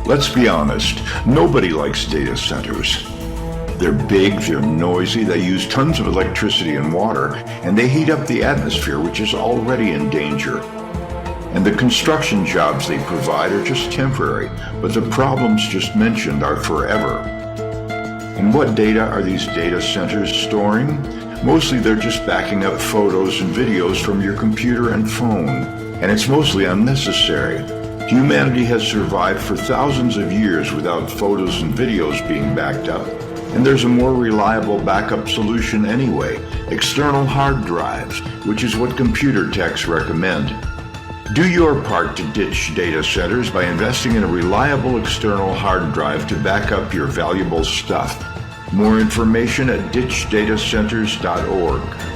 Let's be honest, nobody likes data centers. They're big, they're noisy, they use tons of electricity and water, and they heat up the atmosphere, which is already in danger. And the construction jobs they provide are just temporary, but the problems just mentioned are forever. And what data are these data centers storing? Mostly they're just backing up photos and videos from your computer and phone, and it's mostly unnecessary. Humanity has survived for thousands of years without photos and videos being backed up, and there's a more reliable backup solution anyway, external hard drives, which is what computer techs recommend. Do your part to ditch data centers by investing in a reliable external hard drive to back up your valuable stuff. More information at ditchdatacenters.org.